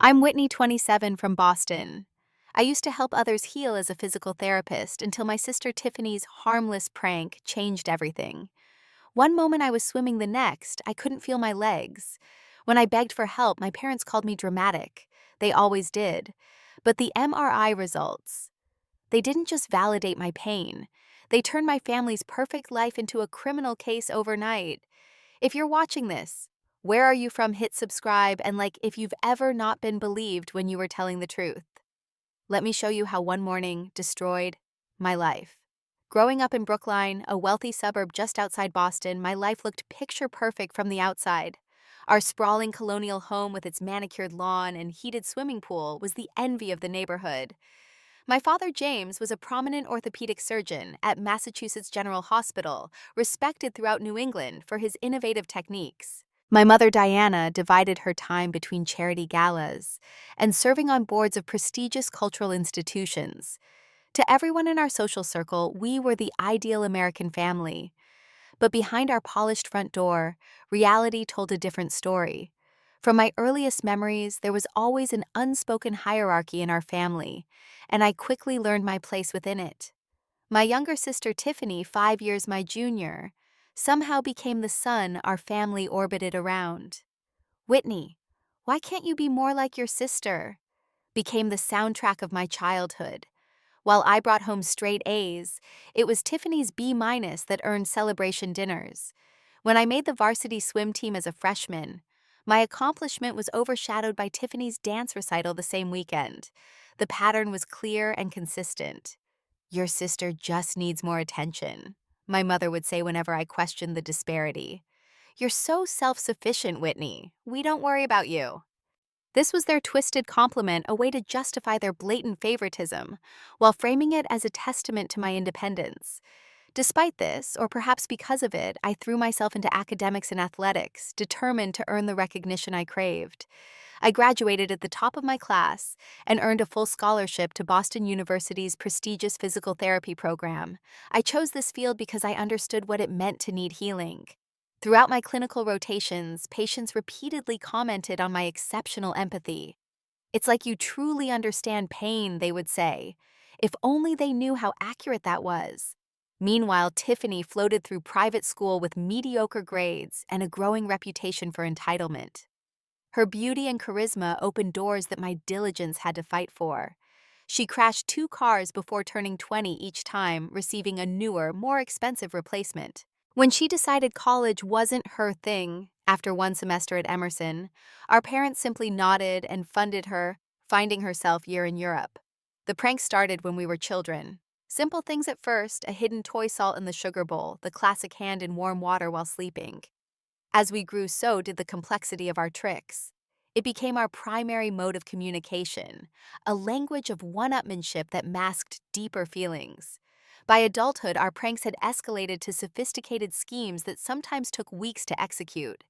I'm Whitney, 27, from Boston. I used to help others heal as a physical therapist until my sister Tiffany's harmless prank changed everything. One moment I was swimming, the next, I couldn't feel my legs. When I begged for help, my parents called me dramatic. They always did. But the MRI results, they didn't just validate my pain. They turned my family's perfect life into a criminal case overnight. If you're watching this, where are you from? Hit subscribe and if you've ever not been believed when you were telling the truth. Let me show you how one morning destroyed my life. Growing up in Brookline, a wealthy suburb just outside Boston, my life looked picture perfect from the outside. Our sprawling colonial home with its manicured lawn and heated swimming pool was the envy of the neighborhood. My father, James, was a prominent orthopedic surgeon at Massachusetts General Hospital, respected throughout New England for his innovative techniques. My mother, Diana, divided her time between charity galas and serving on boards of prestigious cultural institutions. To everyone in our social circle, we were the ideal American family. But behind our polished front door, reality told a different story. From my earliest memories, there was always an unspoken hierarchy in our family, and I quickly learned my place within it. My younger sister Tiffany, 5 years my junior, somehow became the sun our family orbited around. Whitney, why can't you be more like your sister? Became the soundtrack of my childhood. While I brought home straight A's, it was Tiffany's B- that earned celebration dinners. When I made the varsity swim team as a freshman, my accomplishment was overshadowed by Tiffany's dance recital the same weekend. The pattern was clear and consistent. Your sister just needs more attention, my mother would say whenever I questioned the disparity. You're so self-sufficient, Whitney. We don't worry about you. This was their twisted compliment, a way to justify their blatant favoritism, while framing it as a testament to my independence. Despite this, or perhaps because of it, I threw myself into academics and athletics, determined to earn the recognition I craved. I graduated at the top of my class and earned a full scholarship to Boston University's prestigious physical therapy program. I chose this field because I understood what it meant to need healing. Throughout my clinical rotations, patients repeatedly commented on my exceptional empathy. "It's like you truly understand pain," they would say. If only they knew how accurate that was. Meanwhile, Tiffany floated through private school with mediocre grades and a growing reputation for entitlement. Her beauty and charisma opened doors that my diligence had to fight for. She crashed 2 cars before turning 20 each time, receiving a newer, more expensive replacement. When she decided college wasn't her thing, after one semester at Emerson, our parents simply nodded and funded her, finding herself year in Europe. The prank started when we were children. Simple things at first: a hidden toy salt in the sugar bowl, the classic hand in warm water while sleeping. As we grew, so did the complexity of our tricks. It became our primary mode of communication, a language of one-upmanship that masked deeper feelings. By adulthood, our pranks had escalated to sophisticated schemes that sometimes took weeks to execute.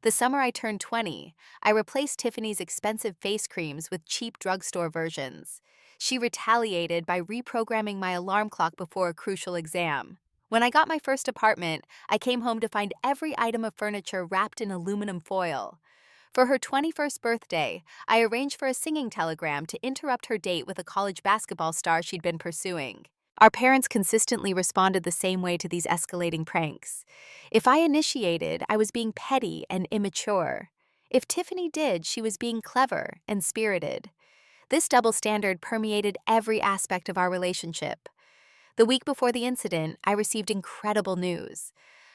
The summer I turned 20, I replaced Tiffany's expensive face creams with cheap drugstore versions. She retaliated by reprogramming my alarm clock before a crucial exam. When I got my first apartment, I came home to find every item of furniture wrapped in aluminum foil. For her 21st birthday, I arranged for a singing telegram to interrupt her date with a college basketball star she'd been pursuing. Our parents consistently responded the same way to these escalating pranks. If I initiated, I was being petty and immature. If Tiffany did, she was being clever and spirited. This double standard permeated every aspect of our relationship. The week before the incident, I received incredible news.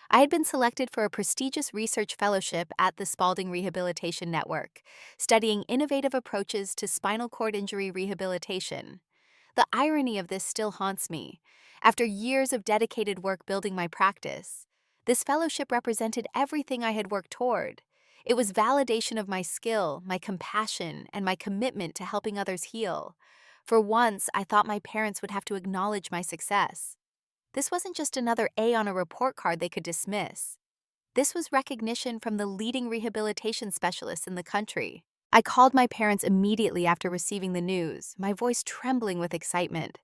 I had been selected for a prestigious research fellowship at the Spaulding Rehabilitation Network, studying innovative approaches to spinal cord injury rehabilitation. The irony of this still haunts me. After years of dedicated work building my practice, this fellowship represented everything I had worked toward. It was validation of my skill, my compassion, and my commitment to helping others heal. For once, I thought my parents would have to acknowledge my success. This wasn't just another A on a report card they could dismiss. This was recognition from the leading rehabilitation specialists in the country. I called my parents immediately after receiving the news, my voice trembling with excitement.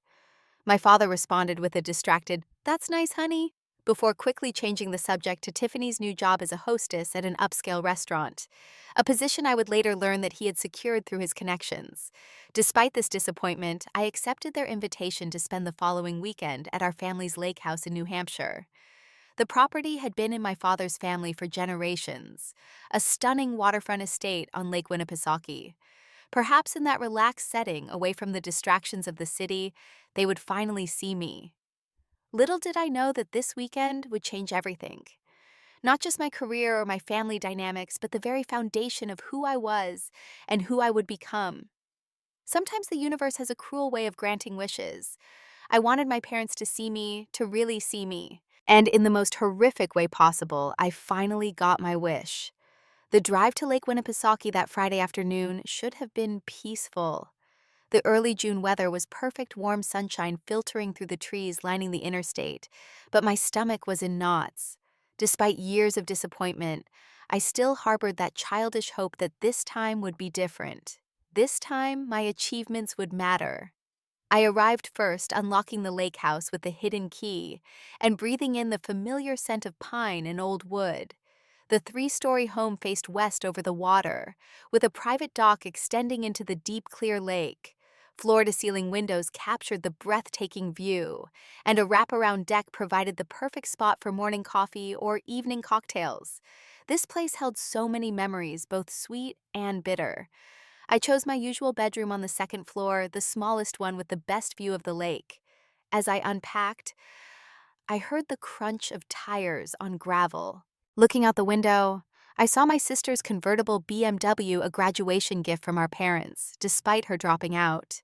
My father responded with a distracted, "That's nice, honey." before quickly changing the subject to Tiffany's new job as a hostess at an upscale restaurant, a position I would later learn that he had secured through his connections. Despite this disappointment, I accepted their invitation to spend the following weekend at our family's lake house in New Hampshire. The property had been in my father's family for generations, a stunning waterfront estate on Lake Winnipesaukee. Perhaps in that relaxed setting, away from the distractions of the city, they would finally see me. Little did I know that this weekend would change everything. Not just my career or my family dynamics, but the very foundation of who I was and who I would become. Sometimes the universe has a cruel way of granting wishes. I wanted my parents to see me, to really see me. And in the most horrific way possible, I finally got my wish. The drive to Lake Winnipesaukee that Friday afternoon should have been peaceful. The early June weather was perfect warm sunshine filtering through the trees lining the interstate, but my stomach was in knots. Despite years of disappointment, I still harbored that childish hope that this time would be different. This time, my achievements would matter. I arrived first, unlocking the lake house with the hidden key and breathing in the familiar scent of pine and old wood. The three-story home faced west over the water, with a private dock extending into the deep, clear lake. Floor-to-ceiling windows captured the breathtaking view, and a wraparound deck provided the perfect spot for morning coffee or evening cocktails. This place held so many memories, both sweet and bitter. I chose my usual bedroom on the second floor, the smallest one with the best view of the lake. As I unpacked, I heard the crunch of tires on gravel. Looking out the window, I saw my sister's convertible BMW, a graduation gift from our parents, despite her dropping out.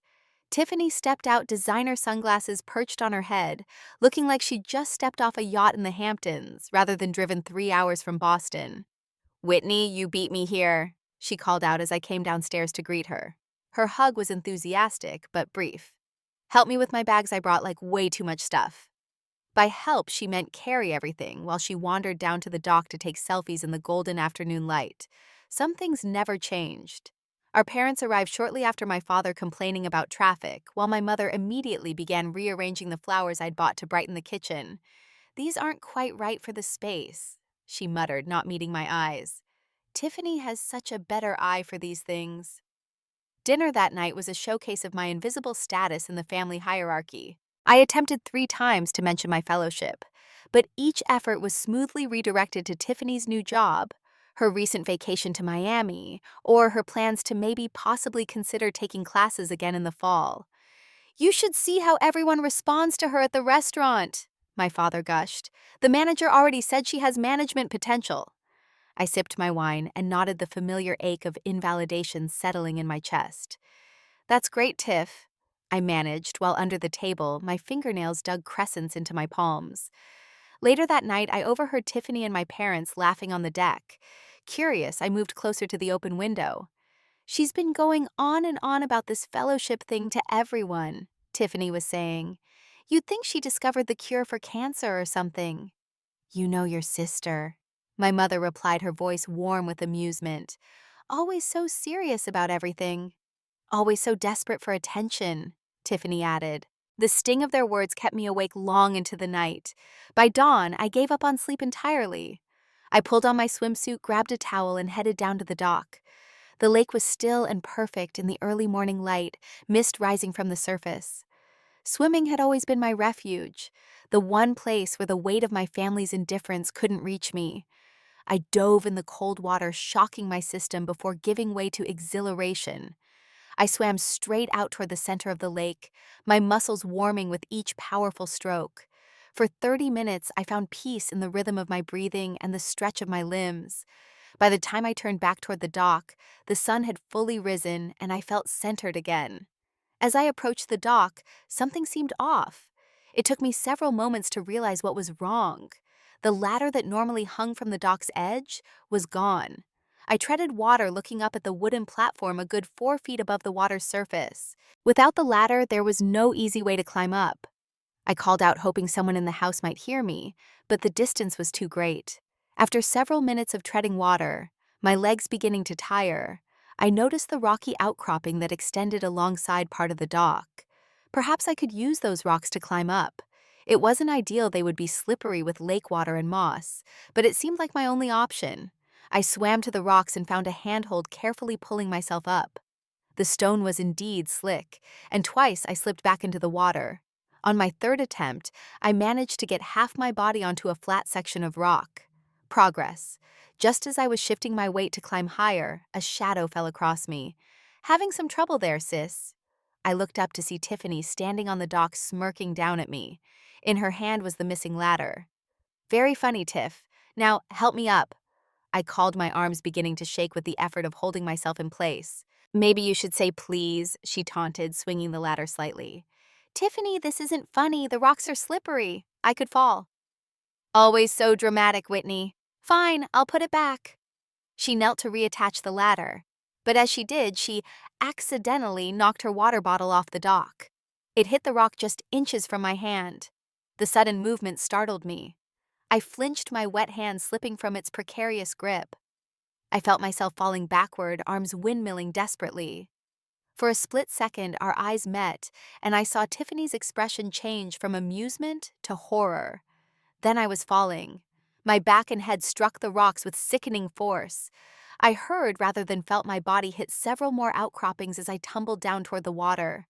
Tiffany stepped out, designer sunglasses perched on her head, looking like she'd just stepped off a yacht in the Hamptons, rather than driven 3 hours from Boston. "Whitney, you beat me here," she called out as I came downstairs to greet her. Her hug was enthusiastic, but brief. "Help me with my bags, I brought like way too much stuff." By help, she meant carry everything while she wandered down to the dock to take selfies in the golden afternoon light. Some things never changed. Our parents arrived shortly after my father complaining about traffic, while my mother immediately began rearranging the flowers I'd bought to brighten the kitchen. "These aren't quite right for the space," she muttered, not meeting my eyes. "Tiffany has such a better eye for these things." Dinner that night was a showcase of my invisible status in the family hierarchy. I attempted 3 times to mention my fellowship, but each effort was smoothly redirected to Tiffany's new job, her recent vacation to Miami, or her plans to maybe possibly consider taking classes again in the fall. "You should see how everyone responds to her at the restaurant," my father gushed. "The manager already said she has management potential." I sipped my wine and nodded, the familiar ache of invalidation settling in my chest. "That's great, Tiff," I managed, while under the table, my fingernails dug crescents into my palms. Later that night, I overheard Tiffany and my parents laughing on the deck. Curious, I moved closer to the open window. "She's been going on and on about this fellowship thing to everyone," Tiffany was saying. "You'd think she discovered the cure for cancer or something." "You know your sister," my mother replied, her voice warm with amusement. "Always so serious about everything. Always so desperate for attention," Tiffany added. The sting of their words kept me awake long into the night. By dawn, I gave up on sleep entirely. I pulled on my swimsuit, grabbed a towel, and headed down to the dock. The lake was still and perfect in the early morning light, mist rising from the surface. Swimming had always been my refuge, the one place where the weight of my family's indifference couldn't reach me. I dove in the cold water, shocking my system before giving way to exhilaration. I swam straight out toward the center of the lake, my muscles warming with each powerful stroke. For 30 minutes, I found peace in the rhythm of my breathing and the stretch of my limbs. By the time I turned back toward the dock, the sun had fully risen and I felt centered again. As I approached the dock, something seemed off. It took me several moments to realize what was wrong. The ladder that normally hung from the dock's edge was gone. I treaded water, looking up at the wooden platform a good 4 feet above the water's surface. Without the ladder, there was no easy way to climb up. I called out, hoping someone in the house might hear me, but the distance was too great. After several minutes of treading water, my legs beginning to tire, I noticed the rocky outcropping that extended alongside part of the dock. Perhaps I could use those rocks to climb up. It wasn't ideal they would be slippery with lake water and moss, but it seemed like my only option. I swam to the rocks and found a handhold carefully pulling myself up. The stone was indeed slick, and twice I slipped back into the water. On my third attempt, I managed to get half my body onto a flat section of rock. Progress. Just as I was shifting my weight to climb higher, a shadow fell across me. "Having some trouble there, sis." I looked up to see Tiffany standing on the dock smirking down at me. In her hand was the missing ladder. "Very funny, Tiff. Now, help me up." I called, my arms beginning to shake with the effort of holding myself in place. "Maybe you should say please," she taunted, swinging the ladder slightly. "Tiffany, this isn't funny. The rocks are slippery. I could fall." "Always so dramatic, Whitney." "Fine, I'll put it back." She knelt to reattach the ladder, but as she did, she accidentally knocked her water bottle off the dock. It hit the rock just inches from my hand. The sudden movement startled me. I flinched, my wet hand slipping from its precarious grip. I felt myself falling backward, arms windmilling desperately. For a split second, our eyes met, and I saw Tiffany's expression change from amusement to horror. Then I was falling. My back and head struck the rocks with sickening force. I heard rather than felt my body hit several more outcroppings as I tumbled down toward the water.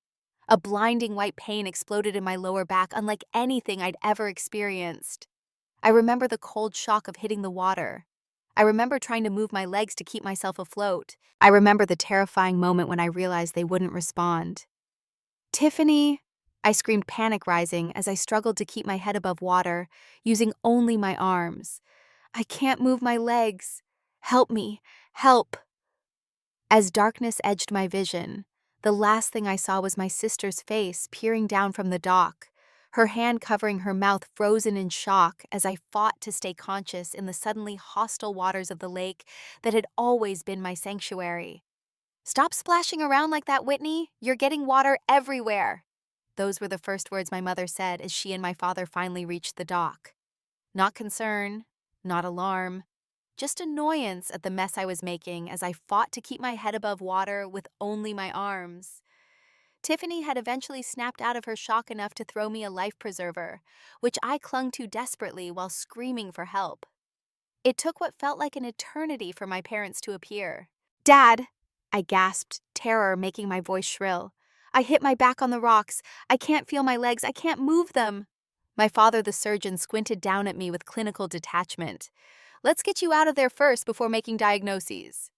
A blinding white pain exploded in my lower back, unlike anything I'd ever experienced. I remember the cold shock of hitting the water. I remember trying to move my legs to keep myself afloat. I remember the terrifying moment when I realized they wouldn't respond. "Tiffany!" I screamed, panic rising as I struggled to keep my head above water, using only my arms. "I can't move my legs. Help me. Help." As darkness edged my vision, the last thing I saw was my sister's face peering down from the dock, her hand covering her mouth, frozen in shock as I fought to stay conscious in the suddenly hostile waters of the lake that had always been my sanctuary. "Stop splashing around like that, Whitney. You're getting water everywhere." Those were the first words my mother said as she and my father finally reached the dock. Not concern, not alarm, just annoyance at the mess I was making as I fought to keep my head above water with only my arms. Tiffany had eventually snapped out of her shock enough to throw me a life preserver, which I clung to desperately while screaming for help. It took what felt like an eternity for my parents to appear. "Dad!" I gasped, terror making my voice shrill. "I hit my back on the rocks. I can't feel my legs. I can't move them." My father, the surgeon, squinted down at me with clinical detachment. "Let's get you out of there first before making diagnoses."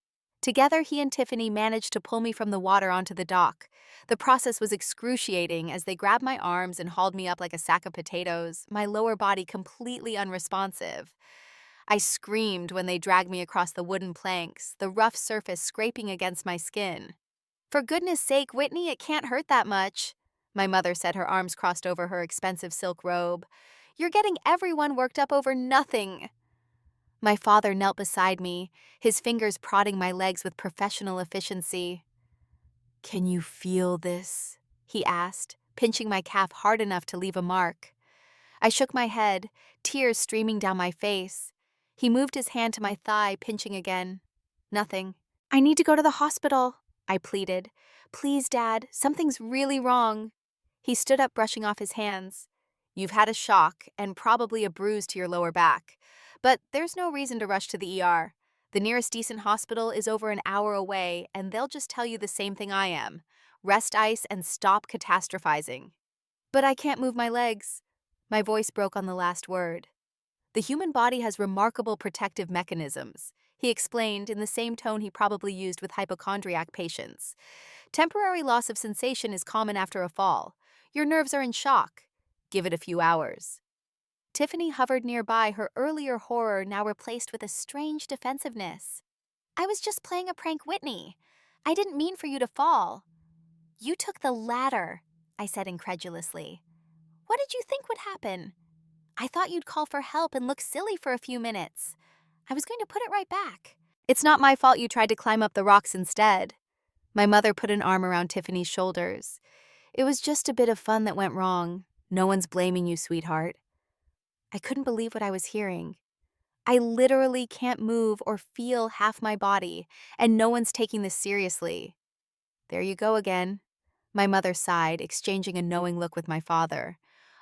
Together, he and Tiffany managed to pull me from the water onto the dock. The process was excruciating as they grabbed my arms and hauled me up like a sack of potatoes, my lower body completely unresponsive. I screamed when they dragged me across the wooden planks, the rough surface scraping against my skin. "For goodness sake, Whitney, it can't hurt that much," my mother said, her arms crossed over her expensive silk robe. "You're getting everyone worked up over nothing." My father knelt beside me, his fingers prodding my legs with professional efficiency. "Can you feel this?" he asked, pinching my calf hard enough to leave a mark. I shook my head, tears streaming down my face. He moved his hand to my thigh, pinching again. "Nothing." "I need to go to the hospital," I pleaded. "Please, Dad, something's really wrong." He stood up, brushing off his hands. "You've had a shock and probably a bruise to your lower back. But there's no reason to rush to the ER. The nearest decent hospital is over an hour away, and they'll just tell you the same thing I am. Rest ice and stop catastrophizing." "But I can't move my legs." My voice broke on the last word. "The human body has remarkable protective mechanisms," he explained in the same tone he probably used with hypochondriac patients. "Temporary loss of sensation is common after a fall. Your nerves are in shock. Give it a few hours." Tiffany hovered nearby, her earlier horror now replaced with a strange defensiveness. "I was just playing a prank, Whitney. I didn't mean for you to fall." "You took the ladder," I said incredulously. "What did you think would happen?" "I thought you'd call for help and look silly for a few minutes. I was going to put it right back." "It's not my fault you tried to climb up the rocks instead." My mother put an arm around Tiffany's shoulders. "It was just a bit of fun that went wrong. No one's blaming you, sweetheart." I couldn't believe what I was hearing. I literally can't move or feel half my body, and no one's taking this seriously. "There you go again." My mother sighed, exchanging a knowing look with my father.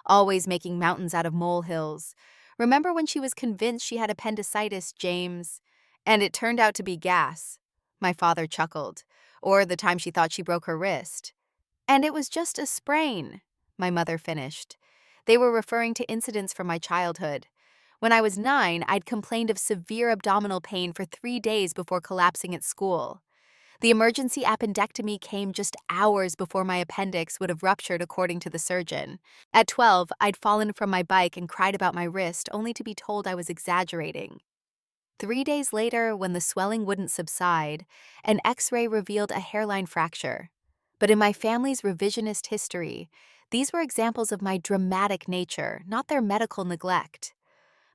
always making mountains out of molehills. Remember when she was convinced she had appendicitis, James? And it turned out to be gas. My father chuckled. Or the time she thought she broke her wrist. And it was just a sprain, my mother finished. They were referring to incidents from my childhood. When I was 9, I'd complained of severe abdominal pain for 3 days before collapsing at school. The emergency appendectomy came just hours before my appendix would have ruptured, according to the surgeon. At 12, I'd fallen from my bike and cried about my wrist, only to be told I was exaggerating. 3 days later, when the swelling wouldn't subside, an X-ray revealed a hairline fracture. But in my family's revisionist history, these were examples of my dramatic nature, not their medical neglect.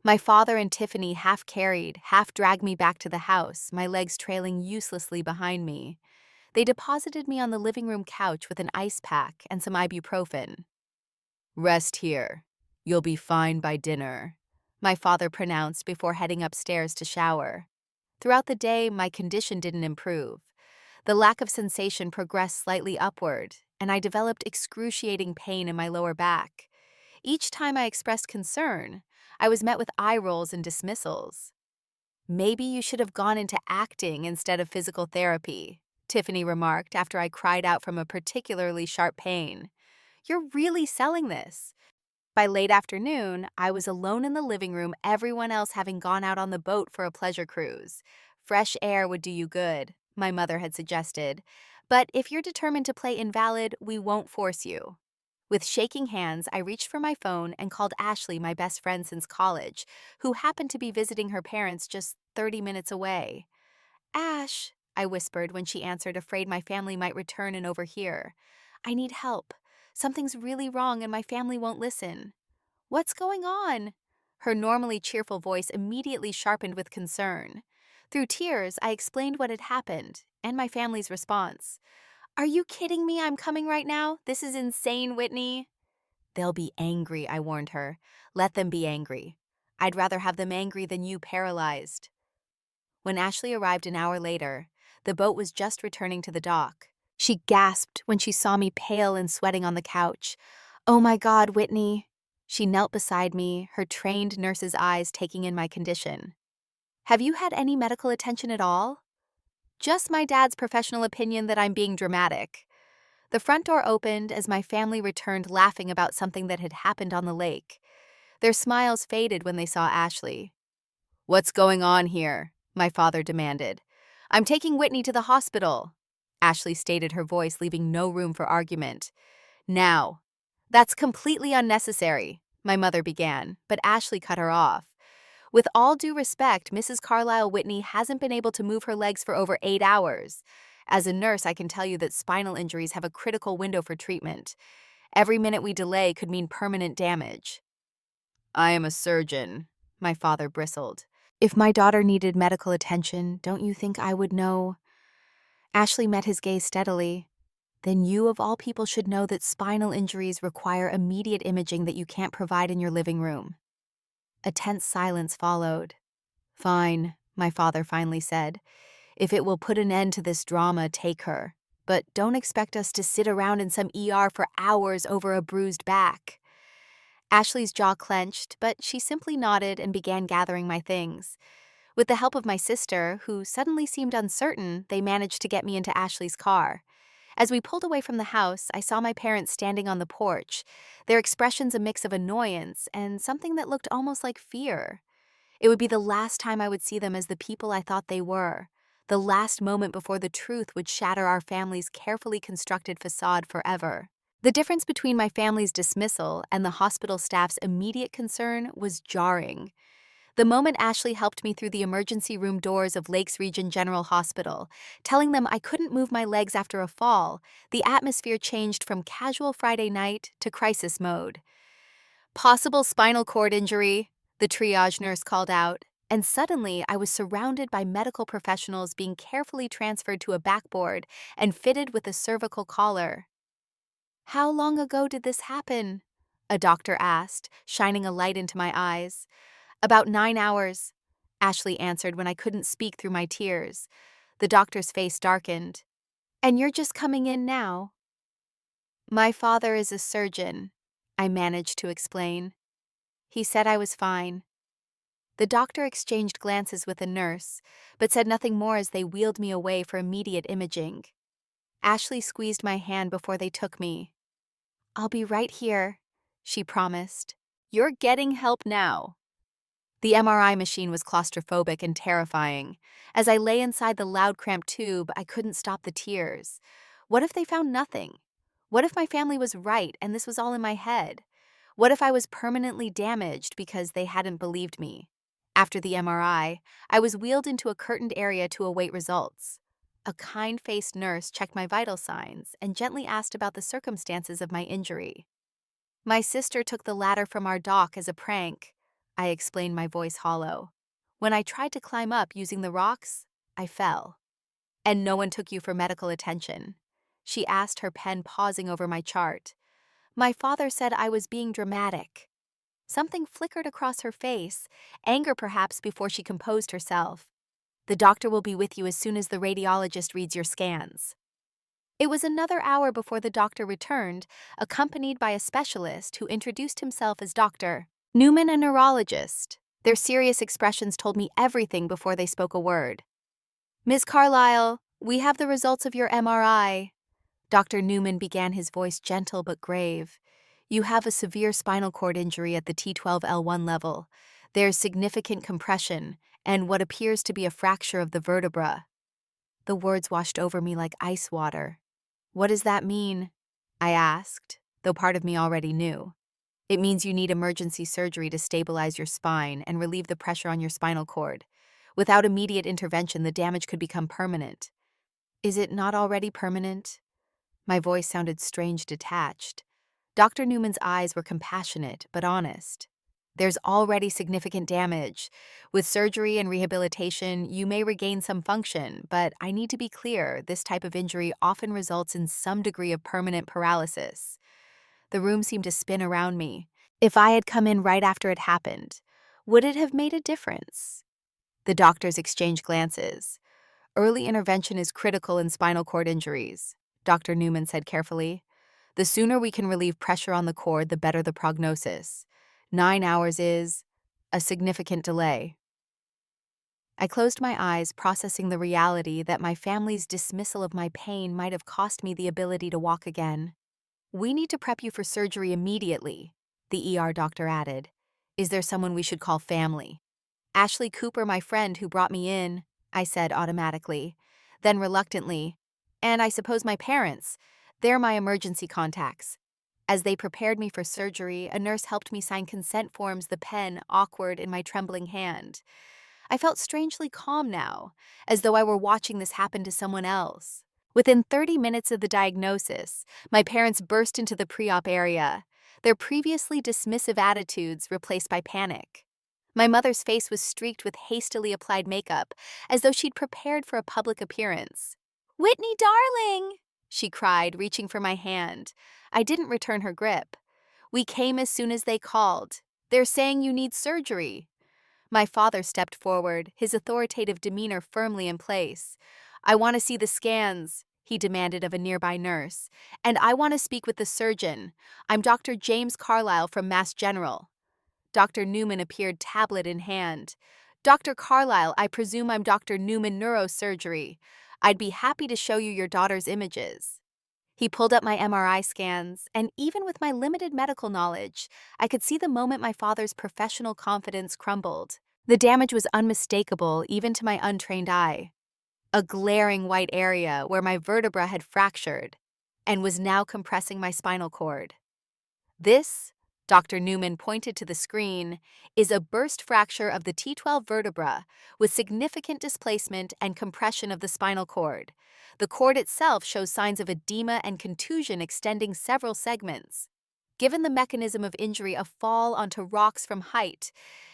My father and Tiffany half carried, half dragged me back to the house, my legs trailing uselessly behind me. They deposited me on the living room couch with an ice pack and some ibuprofen. "Rest here. You'll be fine by dinner," my father pronounced before heading upstairs to shower. Throughout the day, my condition didn't improve. The lack of sensation progressed slightly upward, and I developed excruciating pain in my lower back. Each time I expressed concern, I was met with eye rolls and dismissals. "Maybe you should have gone into acting instead of physical therapy," Tiffany remarked after I cried out from a particularly sharp pain. "You're really selling this." By late afternoon, I was alone in the living room, everyone else having gone out on the boat for a pleasure cruise. Fresh air would do you good, my mother had suggested. But if you're determined to play invalid, we won't force you. With shaking hands, I reached for my phone and called Ashley, my best friend since college, who happened to be visiting her parents just 30 minutes away. "Ash," I whispered when she answered, afraid my family might return and overhear. "I need help. Something's really wrong and my family won't listen." "What's going on?" Her normally cheerful voice immediately sharpened with concern. Through tears, I explained what had happened and my family's response. "Are you kidding me? I'm coming right now. This is insane, Whitney." "They'll be angry," I warned her. "Let them be angry. I'd rather have them angry than you paralyzed." When Ashley arrived an hour later, the boat was just returning to the dock. She gasped when she saw me pale and sweating on the couch. "Oh my God, Whitney." She knelt beside me, her trained nurse's eyes taking in my condition. "Have you had any medical attention at all?" "Just my dad's professional opinion that I'm being dramatic." The front door opened as my family returned, laughing about something that had happened on the lake. Their smiles faded when they saw Ashley. "What's going on here?" my father demanded. "I'm taking Whitney to the hospital," Ashley stated, her voice leaving no room for argument. "Now." "That's completely unnecessary," my mother began, but Ashley cut her off. "With all due respect, Mrs. Carlisle Whitney hasn't been able to move her legs for over 8 hours. As a nurse, I can tell you that spinal injuries have a critical window for treatment. Every minute we delay could mean permanent damage." "I am a surgeon," my father bristled. "If my daughter needed medical attention, don't you think I would know?" Ashley met his gaze steadily. "Then you, of all people, should know that spinal injuries require immediate imaging that you can't provide in your living room." A tense silence followed. "Fine," my father finally said. "If it will put an end to this drama, take her. But don't expect us to sit around in some ER for hours over a bruised back." Ashley's jaw clenched, but she simply nodded and began gathering my things. With the help of my sister, who suddenly seemed uncertain, they managed to get me into Ashley's car. As we pulled away from the house, I saw my parents standing on the porch, their expressions a mix of annoyance and something that looked almost like fear. It would be the last time I would see them as the people I thought they were, the last moment before the truth would shatter our family's carefully constructed facade forever. The difference between my family's dismissal and the hospital staff's immediate concern was jarring. The moment Ashley helped me through the emergency room doors of Lakes Region General Hospital, telling them I couldn't move my legs after a fall, the atmosphere changed from casual Friday night to crisis mode. "Possible spinal cord injury," the triage nurse called out, and suddenly I was surrounded by medical professionals being carefully transferred to a backboard and fitted with a cervical collar. "How long ago did this happen?" a doctor asked, shining a light into my eyes. "About 9 hours," Ashley answered when I couldn't speak through my tears. The doctor's face darkened. "And you're just coming in now?" "My father is a surgeon," I managed to explain. He said I was fine. The doctor exchanged glances with a nurse, but said nothing more as they wheeled me away for immediate imaging. Ashley squeezed my hand before they took me. "I'll be right here," she promised. "You're getting help now." The MRI machine was claustrophobic and terrifying. As I lay inside the loud, cramped tube, I couldn't stop the tears. What if they found nothing? What if my family was right and this was all in my head? What if I was permanently damaged because they hadn't believed me? After the MRI, I was wheeled into a curtained area to await results. A kind-faced nurse checked my vital signs and gently asked about the circumstances of my injury. "My sister took the ladder from our dock as a prank," I explained, my voice hollow. "When I tried to climb up using the rocks, I fell." "And no one took you for medical attention?" she asked, her pen pausing over my chart. "My father said I was being dramatic." Something flickered across her face, anger perhaps, before she composed herself. "The doctor will be with you as soon as the radiologist reads your scans." It was another hour before the doctor returned, accompanied by a specialist who introduced himself as Dr. Newman, a neurologist. Their serious expressions told me everything before they spoke a word. "Ms. Carlisle, we have the results of your MRI." Dr. Newman began, his voice gentle but grave. "You have a severe spinal cord injury at the T12L1 level. There's significant compression and what appears to be a fracture of the vertebra." The words washed over me like ice water. "What does that mean?" I asked, though part of me already knew. "It means you need emergency surgery to stabilize your spine and relieve the pressure on your spinal cord. Without immediate intervention, the damage could become permanent." "Is it not already permanent?" My voice sounded strange, detached. Dr. Newman's eyes were compassionate but honest. "There's already significant damage. With surgery and rehabilitation, you may regain some function, but I need to be clear, this type of injury often results in some degree of permanent paralysis." The room seemed to spin around me. If I had come in right after it happened, would it have made a difference? The doctors exchanged glances. "Early intervention is critical in spinal cord injuries," Dr. Newman said carefully. "The sooner we can relieve pressure on the cord, the better the prognosis. 9 hours is a significant delay." I closed my eyes, processing the reality that my family's dismissal of my pain might have cost me the ability to walk again. "We need to prep you for surgery immediately," the ER doctor added. "Is there someone we should call family?" "Ashley Cooper, my friend who brought me in," I said automatically. Then reluctantly, "And I suppose my parents. They're my emergency contacts." As they prepared me for surgery, a nurse helped me sign consent forms, the pen awkward in my trembling hand. I felt strangely calm now, as though I were watching this happen to someone else. Within 30 minutes of the diagnosis, my parents burst into the pre-op area, their previously dismissive attitudes replaced by panic. My mother's face was streaked with hastily applied makeup, as though she'd prepared for a public appearance. "Whitney, darling!" she cried, reaching for my hand. I didn't return her grip. "We came as soon as they called. They're saying you need surgery." My father stepped forward, his authoritative demeanor firmly in place. "I want to see the scans," he demanded of a nearby nurse. "And I want to speak with the surgeon. I'm Dr. James Carlisle from Mass General." Dr. Newman appeared, tablet in hand. "Dr. Carlisle, I presume I'm Dr. Newman Neurosurgery. I'd be happy to show you your daughter's images." He pulled up my MRI scans, and even with my limited medical knowledge, I could see the moment my father's professional confidence crumbled. The damage was unmistakable even to my untrained eye. A glaring white area where my vertebra had fractured and was now compressing my spinal cord. "This," Dr. Newman pointed to the screen, "is a burst fracture of the T12 vertebra with significant displacement and compression of the spinal cord. The cord itself shows signs of edema and contusion extending several segments. Given the mechanism of injury, a fall onto rocks from height,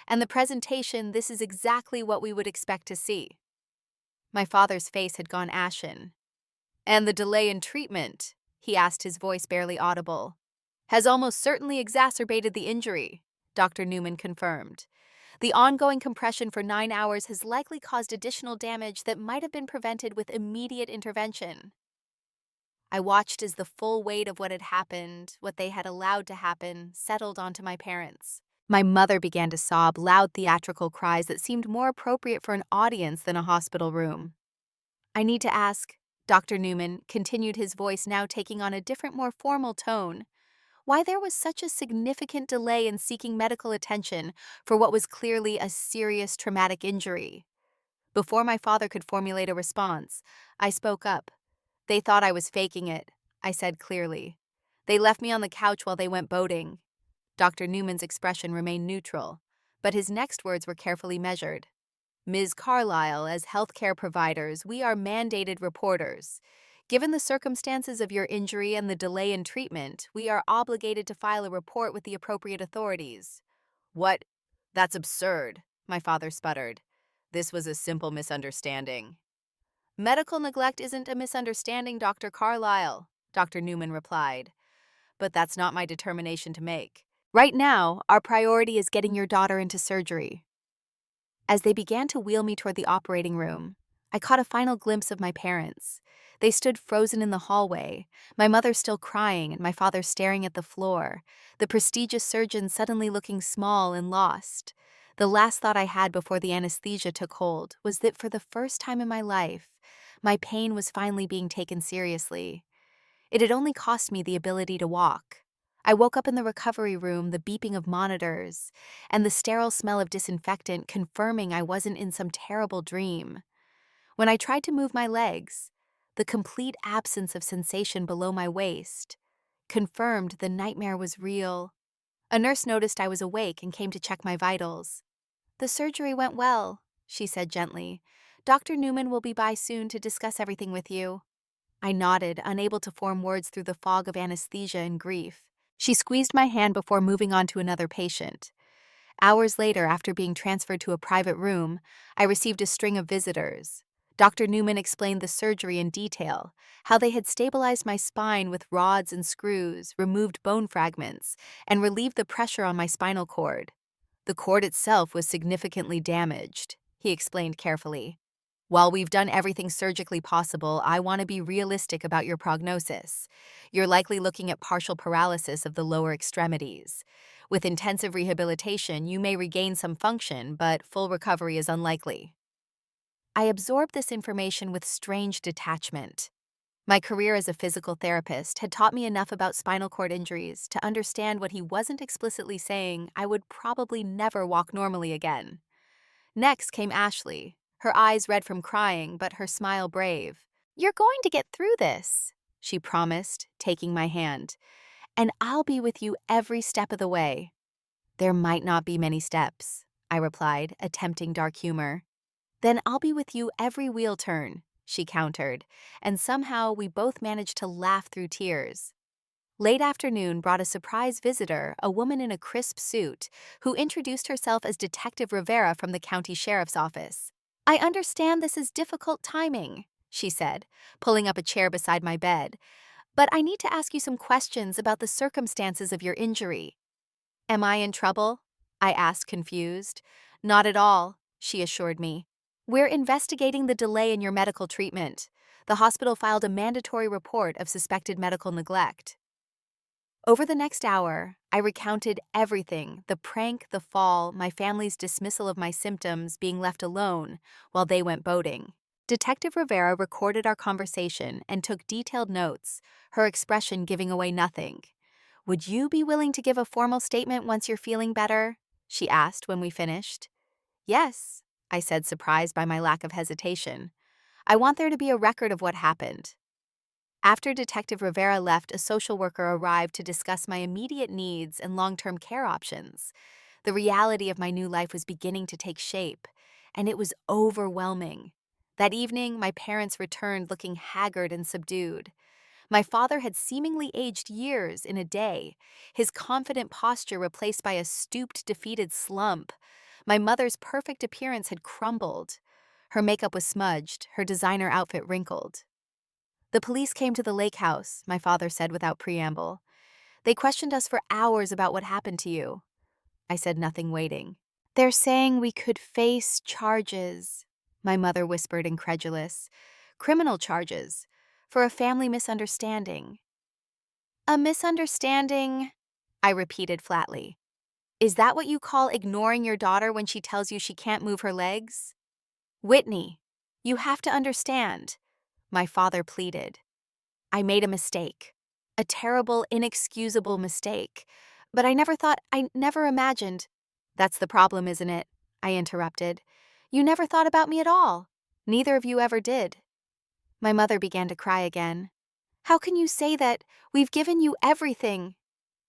and the presentation, this is exactly what we would expect to see." My father's face had gone ashen. "And the delay in treatment," he asked, his voice barely audible, "has almost certainly exacerbated the injury," Dr. Newman confirmed. "The ongoing compression for 9 hours has likely caused additional damage that might have been prevented with immediate intervention." I watched as the full weight of what had happened, what they had allowed to happen, settled onto my parents. My mother began to sob loud theatrical cries that seemed more appropriate for an audience than a hospital room. I need to ask, Dr. Newman continued, his voice now taking on a different, more formal tone, why there was such a significant delay in seeking medical attention for what was clearly a serious traumatic injury. Before my father could formulate a response, I spoke up. They thought I was faking it, I said clearly. They left me on the couch while they went boating. Dr. Newman's expression remained neutral, but his next words were carefully measured. Ms. Carlisle, as healthcare providers, we are mandated reporters. Given the circumstances of your injury and the delay in treatment, we are obligated to file a report with the appropriate authorities. What? That's absurd, my father sputtered. This was a simple misunderstanding. Medical neglect isn't a misunderstanding, Dr. Carlisle, Dr. Newman replied. But that's not my determination to make. Right now, our priority is getting your daughter into surgery. As they began to wheel me toward the operating room, I caught a final glimpse of my parents. They stood frozen in the hallway, my mother still crying and my father staring at the floor, the prestigious surgeon suddenly looking small and lost. The last thought I had before the anesthesia took hold was that for the first time in my life, my pain was finally being taken seriously. It had only cost me the ability to walk. I woke up in the recovery room, the beeping of monitors, and the sterile smell of disinfectant confirming I wasn't in some terrible dream. When I tried to move my legs, the complete absence of sensation below my waist confirmed the nightmare was real. A nurse noticed I was awake and came to check my vitals. The surgery went well, she said gently. Dr. Newman will be by soon to discuss everything with you. I nodded, unable to form words through the fog of anesthesia and grief. She squeezed my hand before moving on to another patient. Hours later, after being transferred to a private room, I received a string of visitors. Dr. Newman explained the surgery in detail, how they had stabilized my spine with rods and screws, removed bone fragments, and relieved the pressure on my spinal cord. The cord itself was significantly damaged, he explained carefully. While we've done everything surgically possible, I want to be realistic about your prognosis. You're likely looking at partial paralysis of the lower extremities. With intensive rehabilitation, you may regain some function, but full recovery is unlikely. I absorbed this information with strange detachment. My career as a physical therapist had taught me enough about spinal cord injuries to understand what he wasn't explicitly saying: I would probably never walk normally again. Next came Ashley, her eyes red from crying, but her smile brave. You're going to get through this, she promised, taking my hand. And I'll be with you every step of the way. There might not be many steps, I replied, attempting dark humor. Then I'll be with you every wheel turn, she countered, and somehow we both managed to laugh through tears. Late afternoon brought a surprise visitor, a woman in a crisp suit, who introduced herself as Detective Rivera from the county sheriff's office. I understand this is difficult timing, she said, pulling up a chair beside my bed, but I need to ask you some questions about the circumstances of your injury. Am I in trouble? I asked, confused. Not at all, she assured me. We're investigating the delay in your medical treatment. The hospital filed a mandatory report of suspected medical neglect. Over the next hour, I recounted everything: the prank, the fall, my family's dismissal of my symptoms, being left alone while they went boating. Detective Rivera recorded our conversation and took detailed notes, her expression giving away nothing. Would you be willing to give a formal statement once you're feeling better? She asked when we finished. Yes, I said, surprised by my lack of hesitation. I want there to be a record of what happened. After Detective Rivera left, a social worker arrived to discuss my immediate needs and long-term care options. The reality of my new life was beginning to take shape, and it was overwhelming. That evening, my parents returned looking haggard and subdued. My father had seemingly aged years in a day, his confident posture replaced by a stooped, defeated slump. My mother's perfect appearance had crumbled. Her makeup was smudged, her designer outfit wrinkled. The police came to the lake house, my father said without preamble. They questioned us for hours about what happened to you. I said nothing, waiting. They're saying we could face charges, my mother whispered, incredulous. Criminal charges. for a family misunderstanding. A misunderstanding? I repeated flatly. Is that what you call ignoring your daughter when she tells you she can't move her legs? Whitney, you have to understand, my father pleaded. I made a mistake. A terrible, inexcusable mistake. But I never imagined. That's the problem, isn't it? I interrupted. You never thought about me at all. Neither of you ever did. My mother began to cry again. How can you say that? We've given you everything.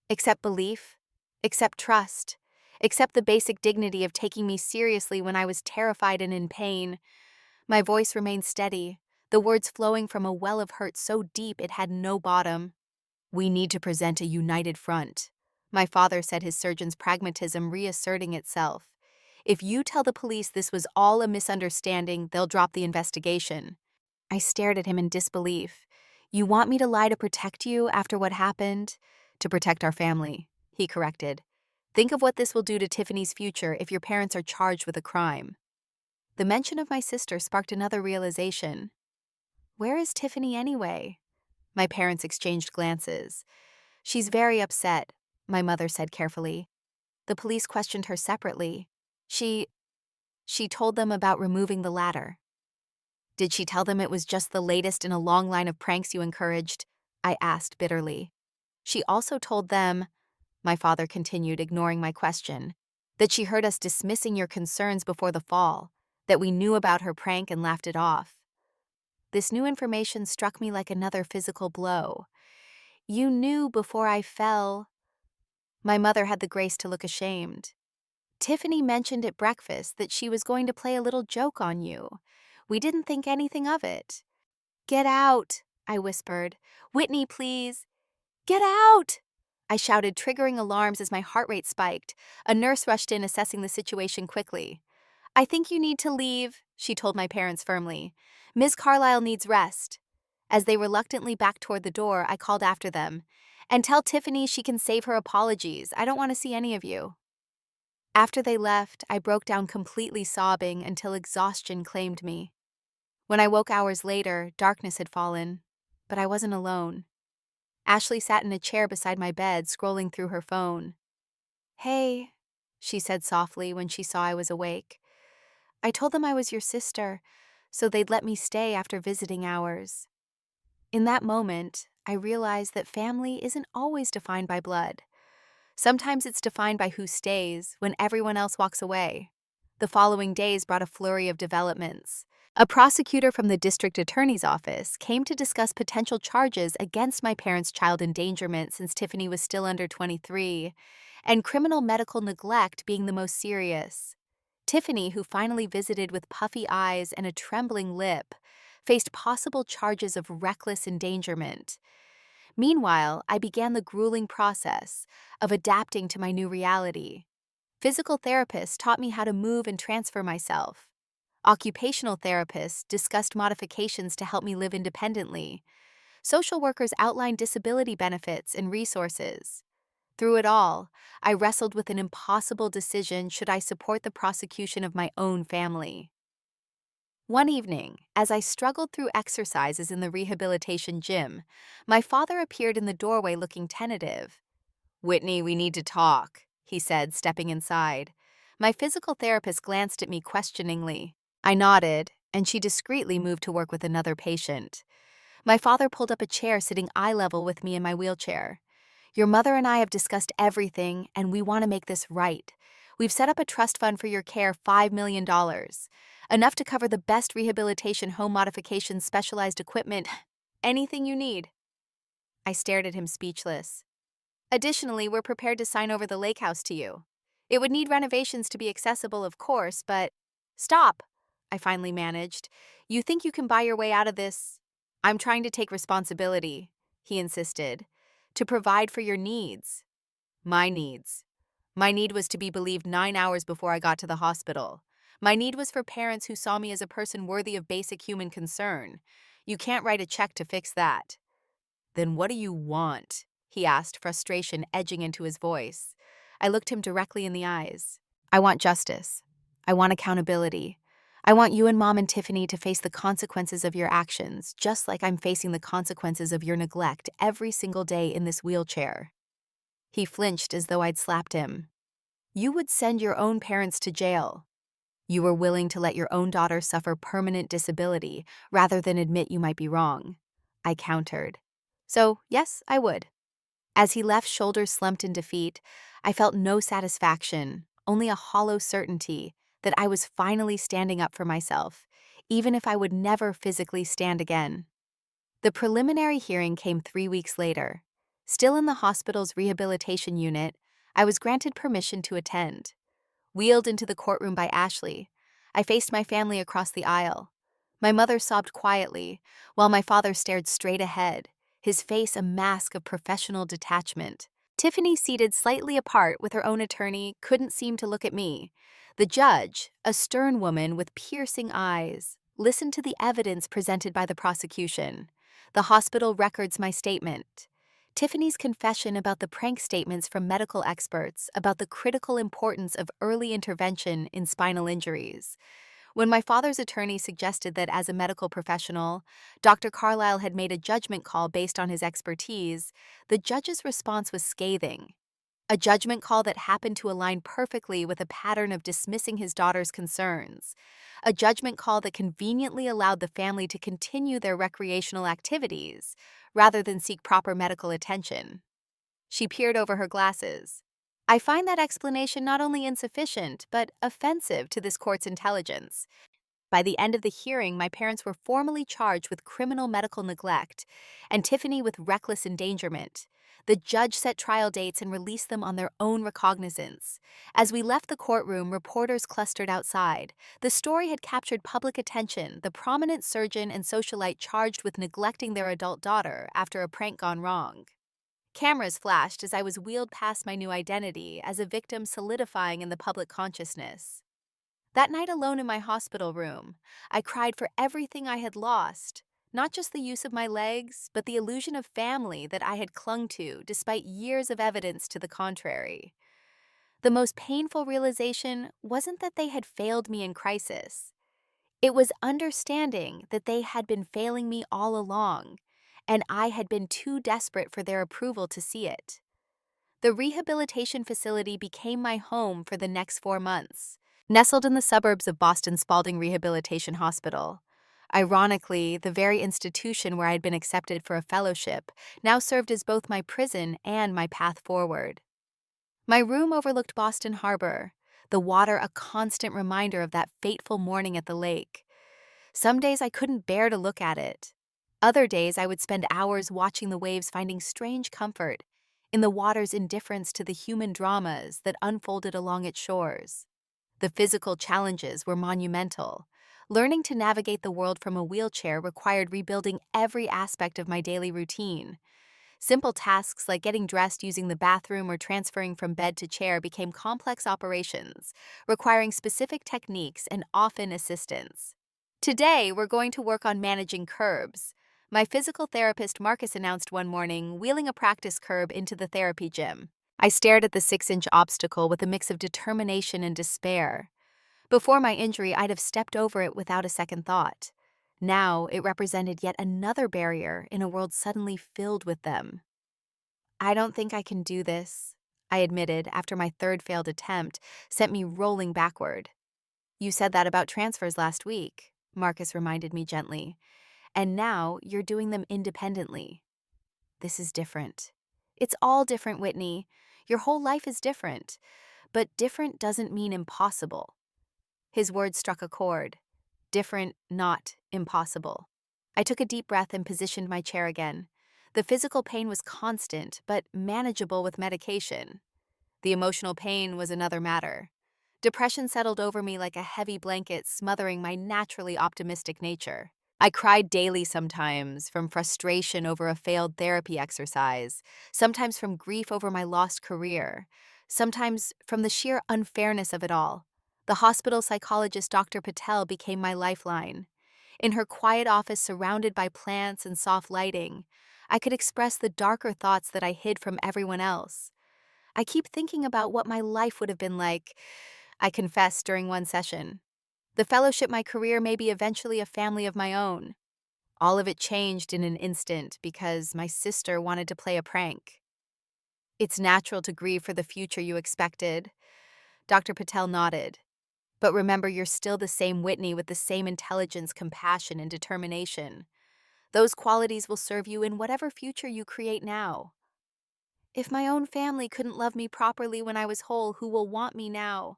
Except belief, except trust, except the basic dignity of taking me seriously when I was terrified and in pain. My voice remained steady, the words flowing from a well of hurt so deep it had no bottom. We need to present a united front. My father said, his surgeon's pragmatism reasserting itself. If you tell the police this was all a misunderstanding, they'll drop the investigation. I stared at him in disbelief. You want me to lie to protect you after what happened? To protect our family, he corrected. Think of what this will do to Tiffany's future if your parents are charged with a crime. The mention of my sister sparked another realization. Where is Tiffany anyway? My parents exchanged glances. She's very upset, my mother said carefully. The police questioned her separately. She told them about removing the ladder. Did she tell them it was just the latest in a long line of pranks you encouraged? I asked bitterly. She also told them, my father continued, ignoring my question, that she heard us dismissing your concerns before the fall, that we knew about her prank and laughed it off. This new information struck me like another physical blow. You knew before I fell. My mother had the grace to look ashamed. Tiffany mentioned at breakfast that she was going to play a little joke on you. We didn't think anything of it. Get out, I whispered. Whitney, please. Get out! I shouted, triggering alarms as my heart rate spiked. A nurse rushed in, assessing the situation quickly. I think you need to leave, she told my parents firmly. Ms. Carlisle needs rest. As they reluctantly backed toward the door, I called after them. And tell Tiffany she can save her apologies. I don't want to see any of you. After they left, I broke down completely sobbing until exhaustion claimed me. When I woke hours later, darkness had fallen, but I wasn't alone. Ashley sat in a chair beside my bed, scrolling through her phone. Hey, she said softly when she saw I was awake. I told them I was your sister, so they'd let me stay after visiting hours. In that moment, I realized that family isn't always defined by blood. Sometimes it's defined by who stays when everyone else walks away. The following days brought a flurry of developments. A prosecutor from the district attorney's office came to discuss potential charges against my parents' child endangerment since Tiffany was still under 23, and criminal medical neglect being the most serious. Tiffany, who finally visited with puffy eyes and a trembling lip, faced possible charges of reckless endangerment. Meanwhile, I began the grueling process of adapting to my new reality. Physical therapists taught me how to move and transfer myself. Occupational therapists discussed modifications to help me live independently. Social workers outlined disability benefits and resources. Through it all, I wrestled with an impossible decision: should I support the prosecution of my own family? One evening, as I struggled through exercises in the rehabilitation gym, my father appeared in the doorway looking tentative. Whitney, we need to talk, he said, stepping inside. My physical therapist glanced at me questioningly. I nodded, and she discreetly moved to work with another patient. My father pulled up a chair, sitting eye level with me in my wheelchair. Your mother and I have discussed everything, and we want to make this right. We've set up a trust fund for your care, $5 million. Enough to cover the best rehabilitation, home modifications, specialized equipment, anything you need. I stared at him speechless. Additionally, we're prepared to sign over the lake house to you. It would need renovations to be accessible, of course, but… Stop, I finally managed. You think you can buy your way out of this? I'm trying to take responsibility, he insisted, to provide for your needs. My needs. My need was to be believed 9 hours before I got to the hospital. My need was for parents who saw me as a person worthy of basic human concern. You can't write a check to fix that. Then what do you want? He asked, frustration edging into his voice. I looked him directly in the eyes. I want justice. I want accountability. I want you and Mom and Tiffany to face the consequences of your actions, just like I'm facing the consequences of your neglect every single day in this wheelchair." He flinched as though I'd slapped him. "You would send your own parents to jail. You were willing to let your own daughter suffer permanent disability rather than admit you might be wrong," I countered. "So, yes, I would." As he left, shoulders slumped in defeat, I felt no satisfaction, only a hollow certainty that I was finally standing up for myself, even if I would never physically stand again. The preliminary hearing came 3 weeks later. Still in the hospital's rehabilitation unit, I was granted permission to attend. Wheeled into the courtroom by Ashley, I faced my family across the aisle. My mother sobbed quietly, while my father stared straight ahead, his face a mask of professional detachment. Tiffany, seated slightly apart with her own attorney, couldn't seem to look at me. The judge, a stern woman with piercing eyes, listened to the evidence presented by the prosecution. The hospital records my statement. Tiffany's confession about the prank statements from medical experts about the critical importance of early intervention in spinal injuries. When my father's attorney suggested that as a medical professional, Dr. Carlisle had made a judgment call based on his expertise, the judge's response was scathing. A judgment call that happened to align perfectly with a pattern of dismissing his daughter's concerns. A judgment call that conveniently allowed the family to continue their recreational activities rather than seek proper medical attention. She peered over her glasses. "I find that explanation not only insufficient, but offensive to this court's intelligence." By the end of the hearing, my parents were formally charged with criminal medical neglect and Tiffany with reckless endangerment. The judge set trial dates and released them on their own recognizance. As we left the courtroom, reporters clustered outside. The story had captured public attention, the prominent surgeon and socialite charged with neglecting their adult daughter after a prank gone wrong. Cameras flashed as I was wheeled past my new identity as a victim solidifying in the public consciousness. That night alone in my hospital room, I cried for everything I had lost, not just the use of my legs, but the illusion of family that I had clung to despite years of evidence to the contrary. The most painful realization wasn't that they had failed me in crisis. It was understanding that they had been failing me all along, and I had been too desperate for their approval to see it. The rehabilitation facility became my home for the next 4 months, nestled in the suburbs of Boston's Spalding Rehabilitation Hospital. Ironically, the very institution where I had been accepted for a fellowship now served as both my prison and my path forward. My room overlooked Boston Harbor, the water a constant reminder of that fateful morning at the lake. Some days I couldn't bear to look at it. Other days I would spend hours watching the waves, finding strange comfort in the water's indifference to the human dramas that unfolded along its shores. The physical challenges were monumental. Learning to navigate the world from a wheelchair required rebuilding every aspect of my daily routine. Simple tasks like getting dressed, using the bathroom, or transferring from bed to chair became complex operations, requiring specific techniques and often assistance. "Today, we're going to work on managing curbs," my physical therapist Marcus announced one morning, wheeling a practice curb into the therapy gym. I stared at the 6-inch obstacle with a mix of determination and despair. Before my injury, I'd have stepped over it without a second thought. Now, it represented yet another barrier in a world suddenly filled with them. "I don't think I can do this," I admitted after my third failed attempt sent me rolling backward. "You said that about transfers last week," Marcus reminded me gently. "And now you're doing them independently." "This is different." "It's all different, Whitney. Your whole life is different. But different doesn't mean impossible." His words struck a chord. Different, not impossible. I took a deep breath and positioned my chair again. The physical pain was constant, but manageable with medication. The emotional pain was another matter. Depression settled over me like a heavy blanket, smothering my naturally optimistic nature. I cried daily sometimes, from frustration over a failed therapy exercise, sometimes from grief over my lost career, sometimes from the sheer unfairness of it all. The hospital psychologist Dr. Patel became my lifeline. In her quiet office surrounded by plants and soft lighting, I could express the darker thoughts that I hid from everyone else. "I keep thinking about what my life would have been like," I confessed during one session. The fellowship, my career, maybe eventually a family of my own. All of it changed in an instant because my sister wanted to play a prank. It's natural to grieve for the future you expected. Dr. Patel nodded. But remember, you're still the same Whitney with the same intelligence, compassion, and determination. Those qualities will serve you in whatever future you create now. If my own family couldn't love me properly when I was whole, who will want me now?